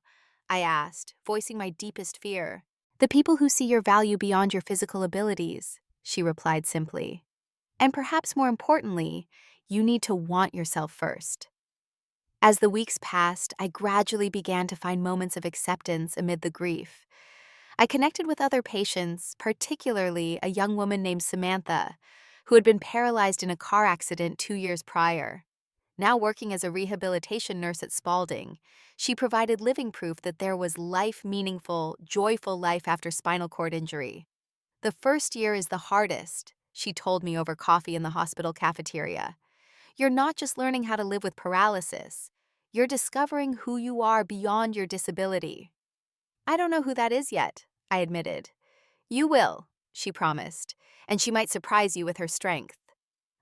I asked, voicing my deepest fear. The people who see your value beyond your physical abilities, she replied simply. And perhaps more importantly, you need to want yourself first. As the weeks passed, I gradually began to find moments of acceptance amid the grief. I connected with other patients, particularly a young woman named Samantha, who had been paralyzed in a car accident 2 years prior. Now working as a rehabilitation nurse at Spalding, she provided living proof that there was life-meaningful, joyful life after spinal cord injury. The first year is the hardest, she told me over coffee in the hospital cafeteria. You're not just learning how to live with paralysis. You're discovering who you are beyond your disability. I don't know who that is yet, I admitted. You will, she promised, and she might surprise you with her strength.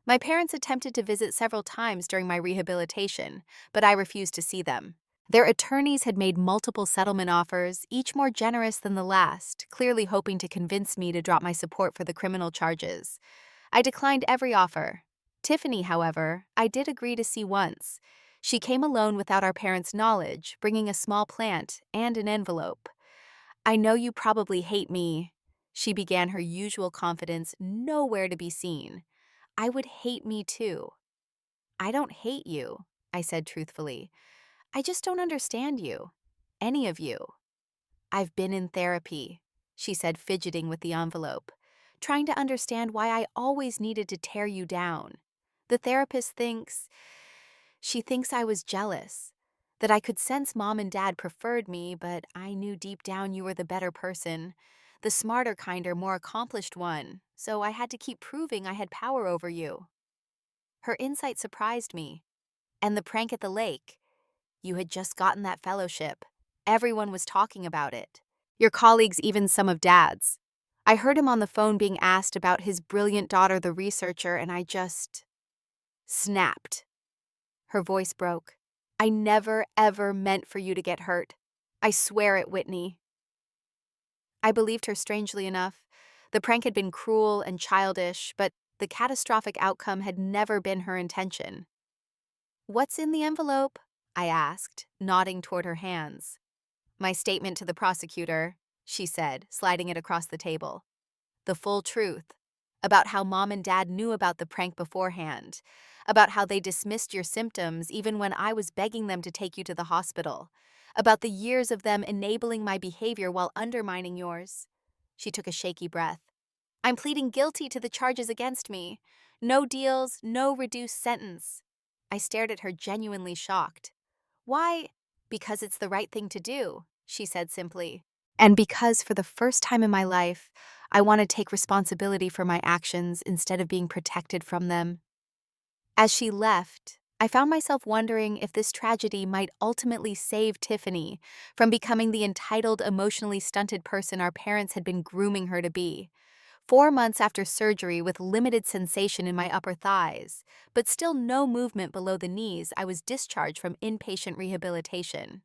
My parents attempted to visit several times during my rehabilitation, but I refused to see them. Their attorneys had made multiple settlement offers, each more generous than the last, clearly hoping to convince me to drop my support for the criminal charges. I declined every offer. Tiffany, however, I did agree to see once. She came alone without our parents' knowledge, bringing a small plant and an envelope. I know you probably hate me. She began, her usual confidence nowhere to be seen. I would hate me too. I don't hate you, I said truthfully. I just don't understand you. Any of you. I've been in therapy, she said, fidgeting with the envelope, trying to understand why I always needed to tear you down. The therapist she thinks I was jealous, that I could sense Mom and Dad preferred me, but I knew deep down you were the better person, the smarter, kinder, more accomplished one, so I had to keep proving I had power over you. Her insight surprised me. And the prank at the lake. You had just gotten that fellowship. Everyone was talking about it. Your colleagues, even some of Dad's. I heard him on the phone being asked about his brilliant daughter, the researcher, and I just snapped. Her voice broke. I never, ever meant for you to get hurt. I swear it, Whitney. I believed her, strangely enough. The prank had been cruel and childish, but the catastrophic outcome had never been her intention. What's in the envelope? I asked, nodding toward her hands. My statement to the prosecutor, she said, sliding it across the table. The full truth. About how Mom and Dad knew about the prank beforehand. About how they dismissed your symptoms even when I was begging them to take you to the hospital. About the years of them enabling my behavior while undermining yours. She took a shaky breath. I'm pleading guilty to the charges against me. No deals, no reduced sentence. I stared at her, genuinely shocked. Why? Because it's the right thing to do, she said simply. And because for the first time in my life, I want to take responsibility for my actions instead of being protected from them. As she left, I found myself wondering if this tragedy might ultimately save Tiffany from becoming the entitled, emotionally stunted person our parents had been grooming her to be. 4 months after surgery with limited sensation in my upper thighs, but still no movement below the knees, I was discharged from inpatient rehabilitation.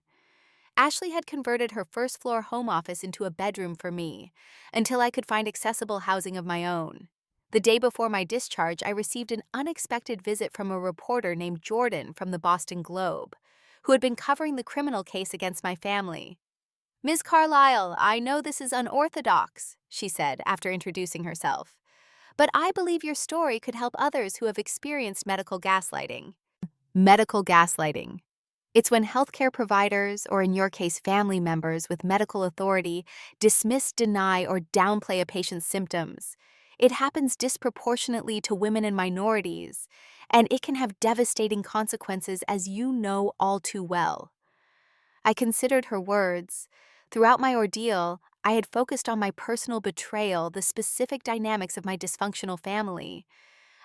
Ashley had converted her first-floor home office into a bedroom for me, until I could find accessible housing of my own. The day before my discharge, I received an unexpected visit from a reporter named Jordan from the Boston Globe, who had been covering the criminal case against my family. Ms. Carlyle, I know this is unorthodox, she said after introducing herself, but I believe your story could help others who have experienced medical gaslighting. Medical gaslighting. It's when healthcare providers, or in your case family members with medical authority, dismiss, deny, or downplay a patient's symptoms. It happens disproportionately to women and minorities, and it can have devastating consequences, as you know all too well. I considered her words. Throughout my ordeal, I had focused on my personal betrayal, the specific dynamics of my dysfunctional family.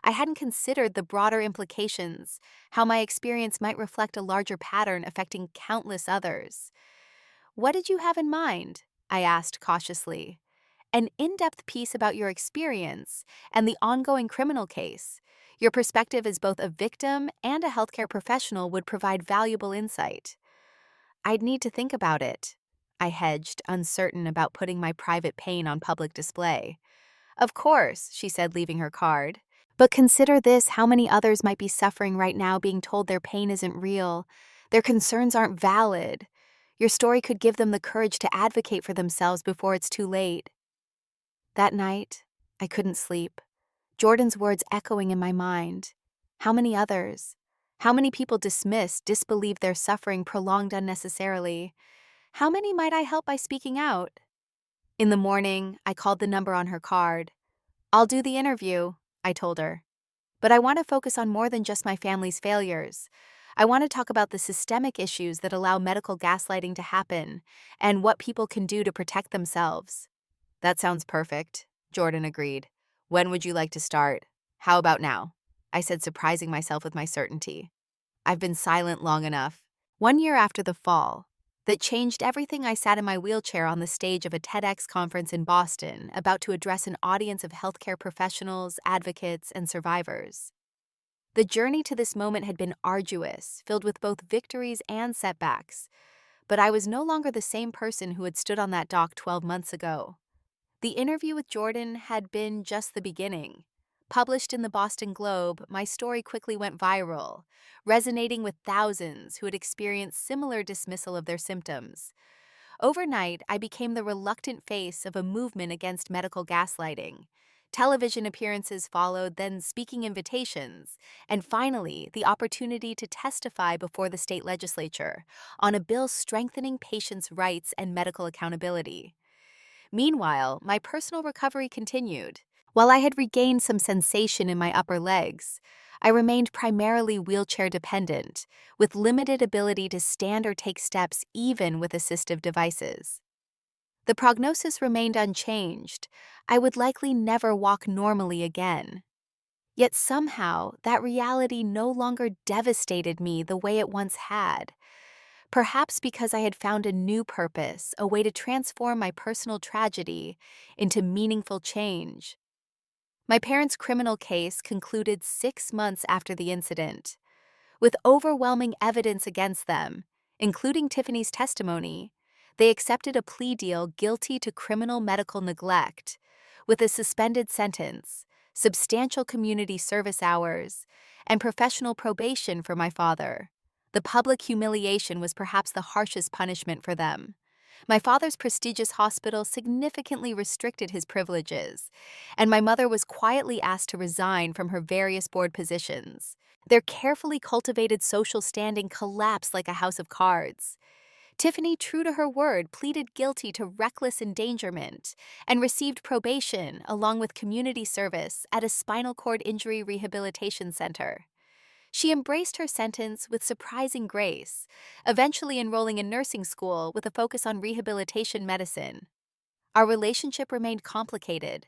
I hadn't considered the broader implications, how my experience might reflect a larger pattern affecting countless others. What did you have in mind? I asked cautiously. An in-depth piece about your experience and the ongoing criminal case. Your perspective as both a victim and a healthcare professional would provide valuable insight. I'd need to think about it. I hedged, uncertain about putting my private pain on public display. Of course, she said, leaving her card. But consider this: how many others might be suffering right now, being told their pain isn't real, their concerns aren't valid. Your story could give them the courage to advocate for themselves before it's too late. That night, I couldn't sleep. Jordan's words echoing in my mind. How many others? How many people disbelieve their suffering prolonged unnecessarily? How many might I help by speaking out? In the morning, I called the number on her card. I'll do the interview, I told her. But I want to focus on more than just my family's failures. I want to talk about the systemic issues that allow medical gaslighting to happen and what people can do to protect themselves. That sounds perfect, Jordan agreed. When would you like to start? How about now? I said, surprising myself with my certainty. I've been silent long enough. 1 year after the fall, that changed everything, I sat in my wheelchair on the stage of a TEDx conference in Boston, about to address an audience of healthcare professionals, advocates, and survivors. The journey to this moment had been arduous, filled with both victories and setbacks, but I was no longer the same person who had stood on that dock 12 months ago. The interview with Jordan had been just the beginning. Published in the Boston Globe, my story quickly went viral, resonating with thousands who had experienced similar dismissal of their symptoms. Overnight, I became the reluctant face of a movement against medical gaslighting. Television appearances followed, then speaking invitations, and finally, the opportunity to testify before the state legislature on a bill strengthening patients' rights and medical accountability. Meanwhile, my personal recovery continued. While I had regained some sensation in my upper legs, I remained primarily wheelchair dependent, with limited ability to stand or take steps even with assistive devices. The prognosis remained unchanged. I would likely never walk normally again. Yet somehow, that reality no longer devastated me the way it once had. Perhaps because I had found a new purpose, a way to transform my personal tragedy into meaningful change. My parents' criminal case concluded 6 months after the incident. With overwhelming evidence against them, including Tiffany's testimony, they accepted a plea deal guilty to criminal medical neglect, with a suspended sentence, substantial community service hours, and professional probation for my father. The public humiliation was perhaps the harshest punishment for them. My father's prestigious hospital significantly restricted his privileges, and my mother was quietly asked to resign from her various board positions. Their carefully cultivated social standing collapsed like a house of cards. Tiffany, true to her word, pleaded guilty to reckless endangerment and received probation along with community service at a spinal cord injury rehabilitation center. She embraced her sentence with surprising grace, eventually enrolling in nursing school with a focus on rehabilitation medicine. Our relationship remained complicated.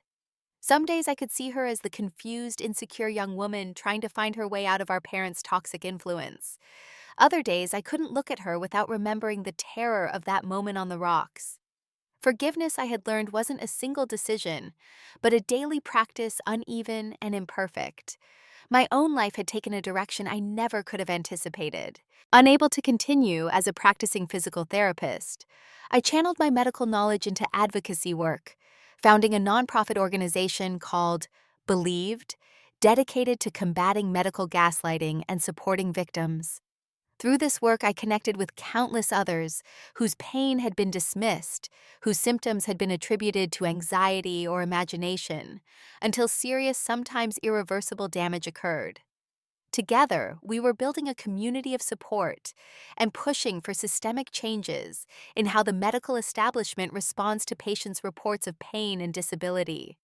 Some days I could see her as the confused, insecure young woman trying to find her way out of our parents' toxic influence. Other days I couldn't look at her without remembering the terror of that moment on the rocks. Forgiveness, I had learned, wasn't a single decision, but a daily practice, uneven and imperfect. My own life had taken a direction I never could have anticipated. Unable to continue as a practicing physical therapist, I channeled my medical knowledge into advocacy work, founding a nonprofit organization called Believed, dedicated to combating medical gaslighting and supporting victims. Through this work, I connected with countless others whose pain had been dismissed, whose symptoms had been attributed to anxiety or imagination, until serious, sometimes irreversible damage occurred. Together, we were building a community of support and pushing for systemic changes in how the medical establishment responds to patients' reports of pain and disability.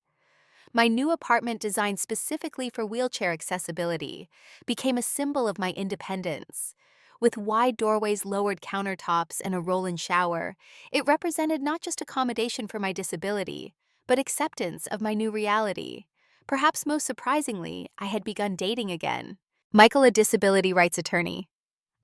My new apartment, designed specifically for wheelchair accessibility, became a symbol of my independence. With wide doorways, lowered countertops, and a roll-in shower, it represented not just accommodation for my disability, but acceptance of my new reality. Perhaps most surprisingly, I had begun dating again. Michael, a disability rights attorney.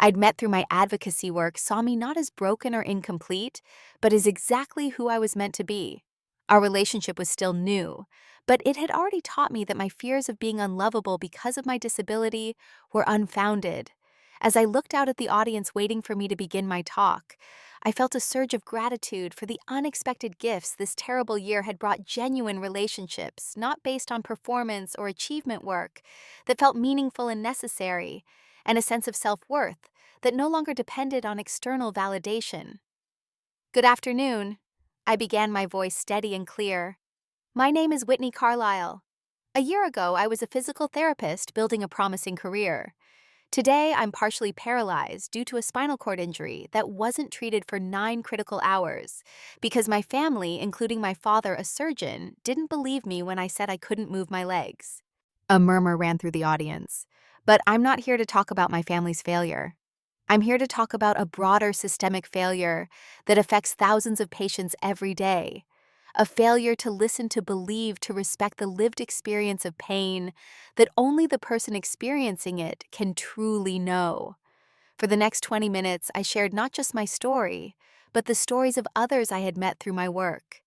I'd met through my advocacy work saw me not as broken or incomplete, but as exactly who I was meant to be. Our relationship was still new, but it had already taught me that my fears of being unlovable because of my disability were unfounded. As I looked out at the audience waiting for me to begin my talk, I felt a surge of gratitude for the unexpected gifts this terrible year had brought: genuine relationships, not based on performance or achievement work, that felt meaningful and necessary, and a sense of self-worth that no longer depended on external validation. Good afternoon. I began, my voice steady and clear. My name is Whitney Carlisle. A year ago, I was a physical therapist building a promising career. Today, I'm partially paralyzed due to a spinal cord injury that wasn't treated for 9 critical hours because my family, including my father, a surgeon, didn't believe me when I said I couldn't move my legs. A murmur ran through the audience. But I'm not here to talk about my family's failure. I'm here to talk about a broader systemic failure that affects thousands of patients every day. A failure to listen, to believe, to respect the lived experience of pain that only the person experiencing it can truly know. For the next 20 minutes, I shared not just my story, but the stories of others I had met through my work.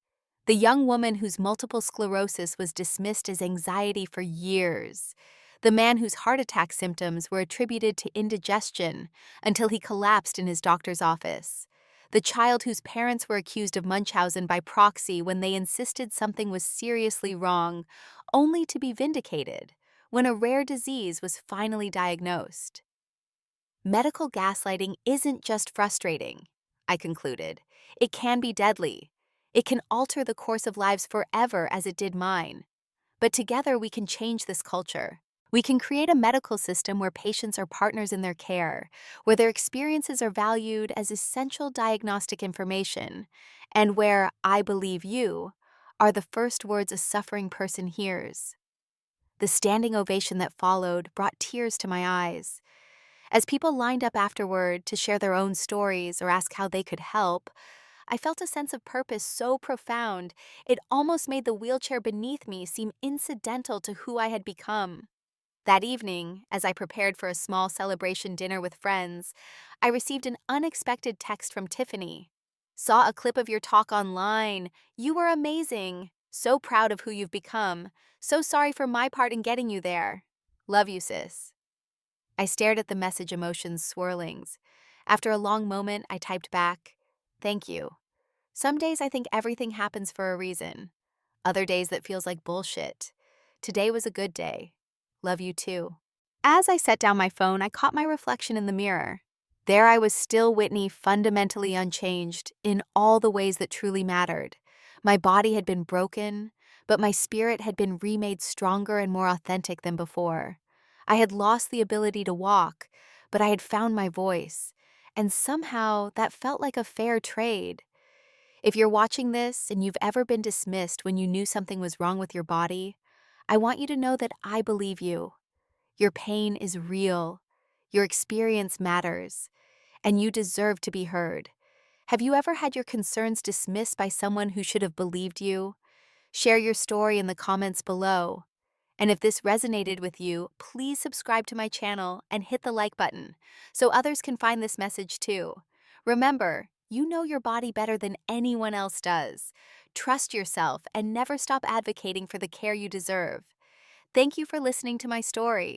The young woman whose multiple sclerosis was dismissed as anxiety for years. The man whose heart attack symptoms were attributed to indigestion until he collapsed in his doctor's office. The child whose parents were accused of Munchausen by proxy when they insisted something was seriously wrong, only to be vindicated when a rare disease was finally diagnosed. Medical gaslighting isn't just frustrating, I concluded. It can be deadly. It can alter the course of lives forever, as it did mine. But together we can change this culture. We can create a medical system where patients are partners in their care, where their experiences are valued as essential diagnostic information, and where "I believe you" are the first words a suffering person hears. The standing ovation that followed brought tears to my eyes. As people lined up afterward to share their own stories or ask how they could help, I felt a sense of purpose so profound it almost made the wheelchair beneath me seem incidental to who I had become. That evening, as I prepared for a small celebration dinner with friends, I received an unexpected text from Tiffany. "Saw a clip of your talk online. You were amazing. So proud of who you've become. So sorry for my part in getting you there. Love you, sis." I stared at the message, emotions swirling. After a long moment, I typed back, "Thank you. Some days I think everything happens for a reason. Other days that feels like bullshit. Today was a good day. Love you too." As I set down my phone, I caught my reflection in the mirror. There I was, still Whitney, fundamentally unchanged in all the ways that truly mattered. My body had been broken, but my spirit had been remade stronger and more authentic than before. I had lost the ability to walk, but I had found my voice, and somehow that felt like a fair trade. If you're watching this and you've ever been dismissed when you knew something was wrong with your body, I want you to know that I believe you. Your pain is real. Your experience matters, and you deserve to be heard. Have you ever had your concerns dismissed by someone who should have believed you? Share your story in the comments below. And if this resonated with you, please subscribe to my channel and hit the like button so others can find this message too. Remember, you know your body better than anyone else does. Trust yourself and never stop advocating for the care you deserve. Thank you for listening to my story.